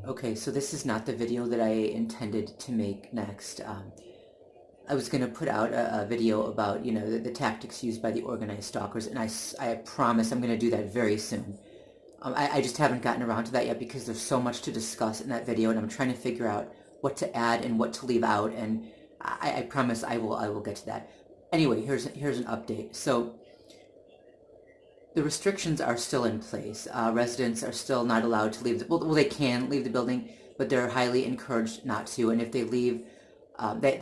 Okay, so this is not the video that I intended to make next. I was going to put out a video about, the tactics used by the organized stalkers, and I promise I'm going to do that very soon. I just haven't gotten around to that yet because there's so much to discuss in that video, and I'm trying to figure out what to add and what to leave out, and I promise I will get to that. Anyway, here's an update. So the restrictions are still in place. Residents are still not allowed to leave. Well, they can leave the building, but they're highly encouraged not to. And if they leave,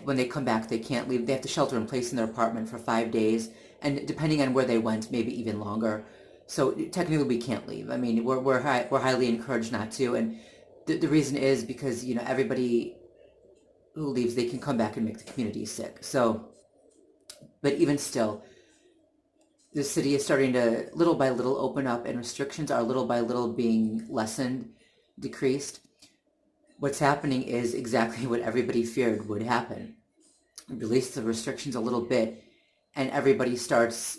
when they come back, they can't leave. They have to shelter in place in their apartment for 5 days, and depending on where they went, maybe even longer. So technically, we can't leave. I mean, we're highly encouraged not to, and the reason is because everybody who leaves, they can come back and make the community sick. So, but even still, the city is starting to little by little open up, and restrictions are little by little being lessened, decreased. What's happening is exactly what everybody feared would happen. Release the restrictions a little bit, and everybody starts,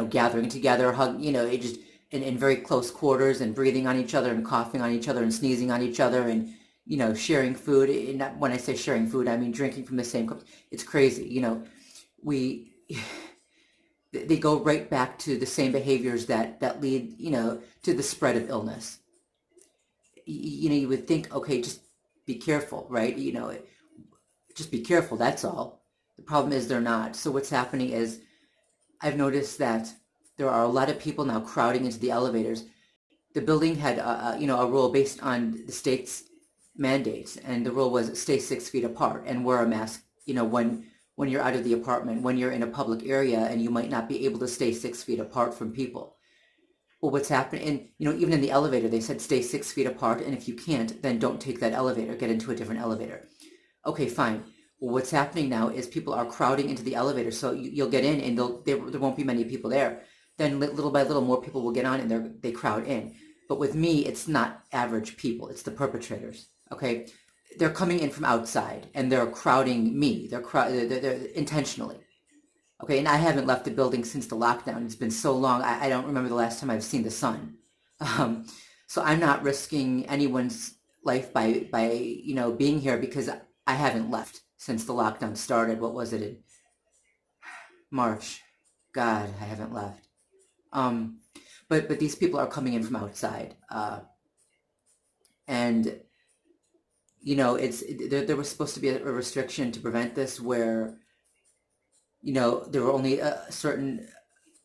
gathering together, it just in very close quarters, and breathing on each other, and coughing on each other, and sneezing on each other, and sharing food. And when I say sharing food, I mean drinking from the same cup. It's crazy. We they go right back to the same behaviors that lead, to the spread of illness. You would think, okay, just be careful, right? Just be careful, that's all. The problem is they're not. So what's happening is I've noticed that there are a lot of people now crowding into the elevators. The building had, a rule based on the state's mandates, and the rule was stay 6 feet apart and wear a mask, when you're out of the apartment, when you're in a public area, and you might not be able to stay 6 feet apart from people. Well, what's happening, and even in the elevator, they said stay 6 feet apart, and if you can't, then don't take that elevator, get into a different elevator. Okay, fine. Well, what's happening now is people are crowding into the elevator, so you'll get in, and there won't be many people there. Then little by little, more people will get on, and they crowd in. But with me, it's not average people; it's the perpetrators. Okay, they're coming in from outside, and they're crowding me. They're intentionally. Okay, and I haven't left the building since the lockdown. It's been so long, I don't remember the last time I've seen the sun. Um, so I'm not risking anyone's life by being here, because I haven't left since the lockdown started. What was it, in March? God, I haven't left. Um, but these people are coming in from outside, and there was supposed to be a restriction to prevent this, where there were only certain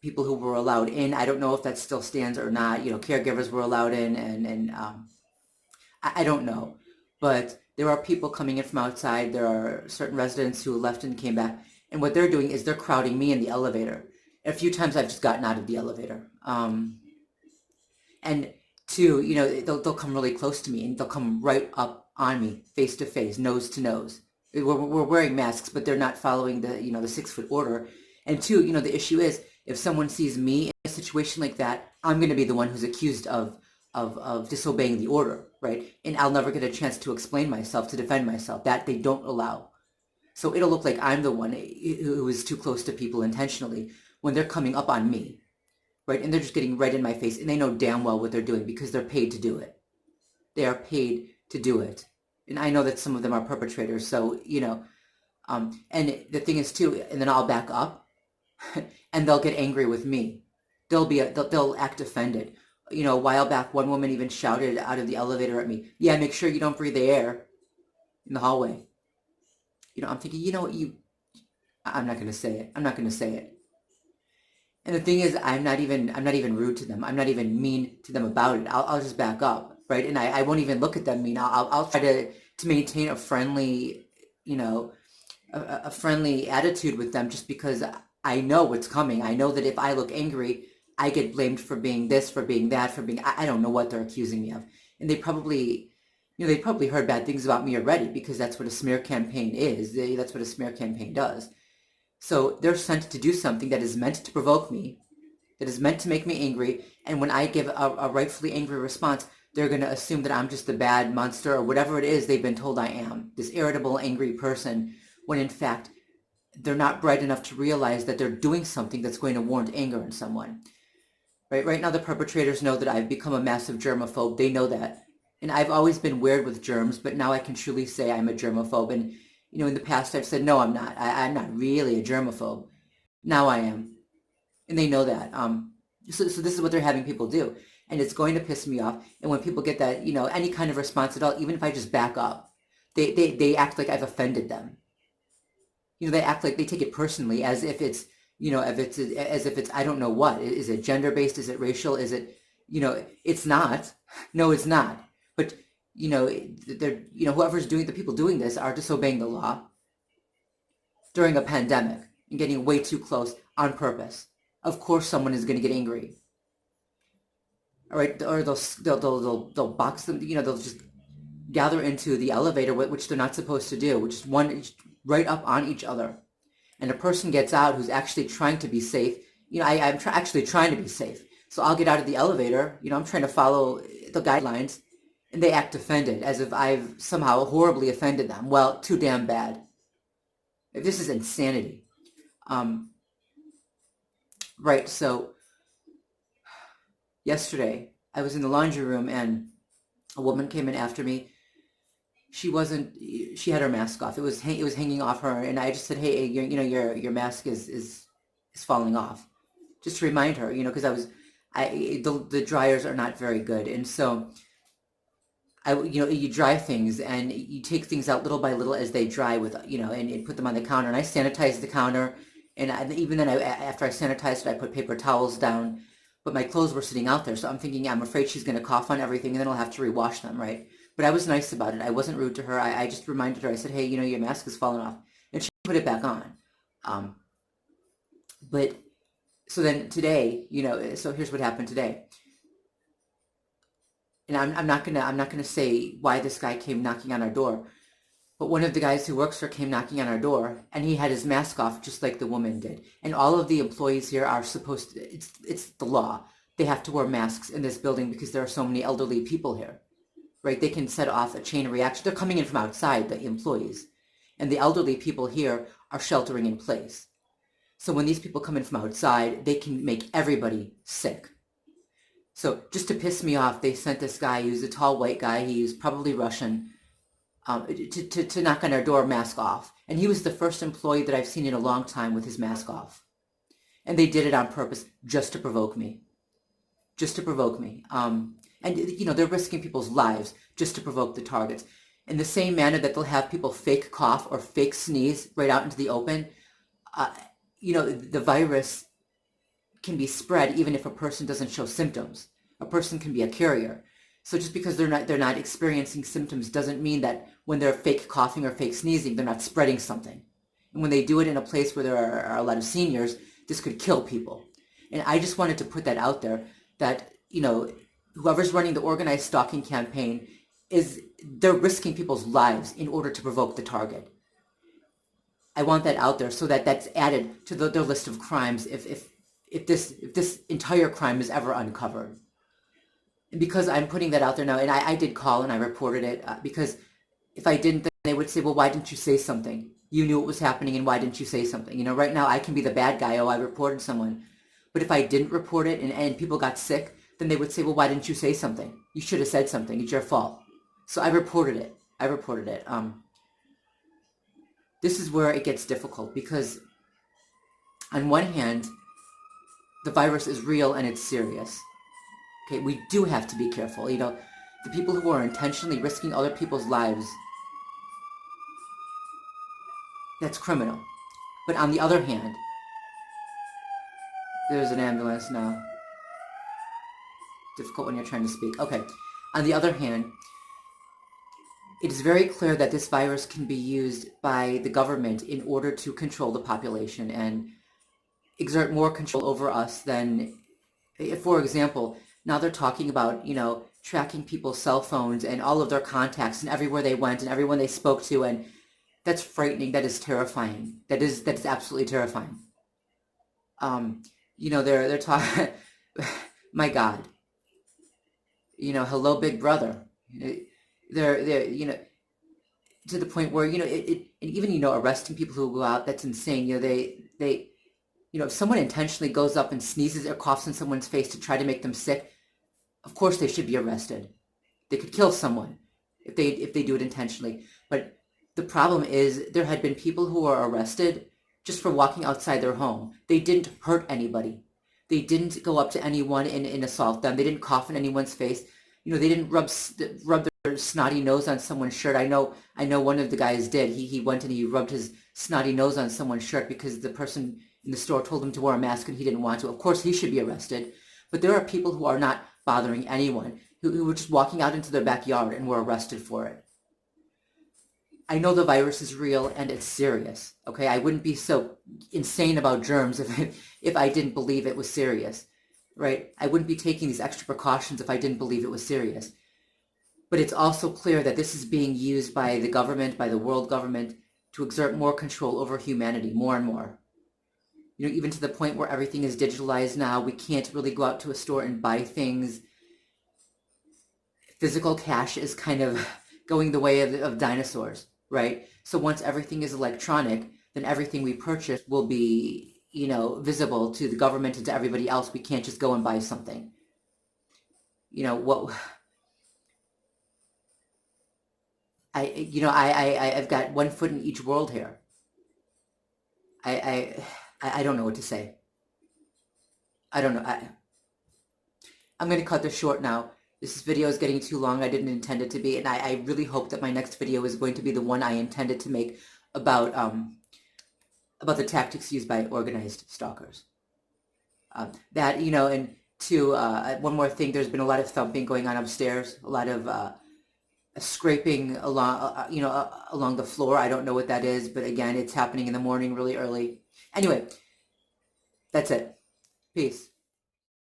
people who were allowed in. I don't know if that still stands or not. Caregivers were allowed in, and I don't know. But there are people coming in from outside. There are certain residents who left and came back. And what they're doing is they're crowding me in the elevator. A few times I've just gotten out of the elevator. And two, they'll come really close to me, and they'll come right up on me, face to face, nose to nose. We're wearing masks, but they're not following the 6 foot order. And two, the issue is, if someone sees me in a situation like that, I'm going to be the one who's accused of disobeying the order, right? And I'll never get a chance to explain myself, to defend myself. That they don't allow. So it'll look like I'm the one who is too close to people intentionally when they're coming up on me, right? And they're just getting right in my face, and they know damn well what they're doing because they're paid to do it. They are paid to do it. And I know that some of them are perpetrators, so, and the thing is too, and then I'll back up, and they'll get angry with me. They'll act offended. A while back, one woman even shouted out of the elevator at me, "Yeah, make sure you don't breathe the air in the hallway." I'm thinking, what I'm not going to say it. I'm not going to say it. And the thing is, I'm not even rude to them. I'm not even mean to them about it. I'll just back up, right? And I won't even look at them mean. I'll try to maintain a friendly, a friendly attitude with them, just because I know what's coming. I know that if I look angry, I get blamed for being this, for being that, for being, I don't know what they're accusing me of. And they probably, they probably heard bad things about me already, because that's what a smear campaign is. That's what a smear campaign does. So they're sent to do something that is meant to provoke me, that is meant to make me angry, and when I give a rightfully angry response, they're going to assume that I'm just the bad monster, or whatever it is they've been told I am, this irritable, angry person, when in fact, they're not bright enough to realize that they're doing something that's going to warrant anger in someone. Right now, the perpetrators know that I've become a massive germaphobe. They know that. And I've always been weird with germs, but now I can truly say I'm a germaphobe. And, in the past I've said, no, I'm not. I'm not really a germaphobe. Now I am. And they know that. So this is what they're having people do. And it's going to piss me off. And when people get that, any kind of response at all, even if I just back up, they act like I've offended them. They act like they take it personally as if it's, as if it's, I don't know what. Is it gender-based? Is it racial? Is it, it's not. No, it's not. But, they're, whoever's doing, the people doing this are disobeying the law during a pandemic and getting way too close on purpose. Of course someone is going to get angry. All right, or they'll box them, they'll just gather into the elevator, which they're not supposed to do, which is one right up on each other. And a person gets out who's actually trying to be safe. I'm actually trying to be safe. So I'll get out of the elevator, I'm trying to follow the guidelines, and they act offended, as if I've somehow horribly offended them. Well, too damn bad. This is insanity. Right, so yesterday I was in the laundry room and a woman came in after me. She had her mask off. It was hanging off her, and I just said, hey, your mask is falling off. Just to remind her, because the dryers are not very good. And so you dry things and you take things out little by little as they dry with, and you put them on the counter, and I sanitize the counter. And even then, after I sanitized it, I put paper towels down. But my clothes were sitting out there, so I'm thinking, I'm afraid she's going to cough on everything, and then I'll have to rewash them, right? But I was nice about it. I wasn't rude to her. I just reminded her. I said, hey, your mask is falling off. And she put it back on. But, so then today, so here's what happened today. And I'm not gonna say why this guy came knocking on our door. But one of the guys who works here came knocking on our door, and he had his mask off just like the woman did. And all of the employees here are supposed to, it's the law. They have to wear masks in this building because there are so many elderly people here, right? They can set off a chain reaction. They're coming in from outside, the employees. And the elderly people here are sheltering in place. So when these people come in from outside, they can make everybody sick. So just to piss me off, they sent this guy, he was a tall white guy, he was probably Russian, to knock on our door, mask off. And he was the first employee that I've seen in a long time with his mask off. And they did it on purpose just to provoke me. Just to provoke me. And, they're risking people's lives just to provoke the targets. In the same manner that they'll have people fake cough or fake sneeze right out into the open, the virus can be spread even if a person doesn't show symptoms. A person can be a carrier. So just because they're not experiencing symptoms doesn't mean that when they're fake coughing or fake sneezing, they're not spreading something. And when they do it in a place where there are a lot of seniors, this could kill people. And I just wanted to put that out there that, whoever's running the organized stalking campaign they're risking people's lives in order to provoke the target. I want that out there so that that's added to their list of crimes if this entire crime is ever uncovered. And because I'm putting that out there now, and I did call and I reported it, because if I didn't, then they would say, well, why didn't you say something? You knew what was happening, and why didn't you say something? Right now I can be the bad guy. Oh, I reported someone. But if I didn't report it and people got sick, then they would say, well, why didn't you say something? You should have said something. It's your fault. So I reported it. This is where it gets difficult because on one hand, the virus is real and it's serious. Okay, we do have to be careful. The people who are intentionally risking other people's lives, that's criminal. But on the other hand, there's an ambulance now. Difficult when you're trying to speak. Okay. On the other hand, it is very clear that this virus can be used by the government in order to control the population and exert more control over us than, for example, now they're talking about, tracking people's cell phones and all of their contacts and everywhere they went and everyone they spoke to, and that's frightening. That is terrifying. That's absolutely terrifying. They're talking, my God, hello, big brother. They're to the point where, and even, arresting people who go out, that's insane. They if someone intentionally goes up and sneezes or coughs in someone's face to try to make them sick, of course they should be arrested. They could kill someone if they do it intentionally. But the problem is there had been people who were arrested just for walking outside their home. They didn't hurt anybody. They didn't go up to anyone and assault them. They didn't cough in anyone's face. They didn't rub their snotty nose on someone's shirt. I know one of the guys did. He went and he rubbed his snotty nose on someone's shirt because the person in the store told him to wear a mask and he didn't want to. Of course, he should be arrested. But there are people who are not bothering anyone, who were just walking out into their backyard and were arrested for it. I know the virus is real and it's serious, okay? I wouldn't be so insane about germs if I didn't believe it was serious, right? I wouldn't be taking these extra precautions if I didn't believe it was serious. But it's also clear that this is being used by the government, by the world government, to exert more control over humanity, more and more. Even to the point where everything is digitalized now, we can't really go out to a store and buy things. Physical cash is kind of going the way of dinosaurs, right? So once everything is electronic, then everything we purchase will be, visible to the government and to everybody else. We can't just go and buy something. I've got one foot in each world here. I don't know what to say. I don't know. I'm going to cut this short now. This video is getting too long. I didn't intend it to be, and I really hope that my next video is going to be the one I intended to make about the tactics used by organized stalkers. And to one more thing, there's been a lot of thumping going on upstairs, a lot of scraping along the floor. I don't know what that is, but again, it's happening in the morning really early. Anyway, that's it. Peace.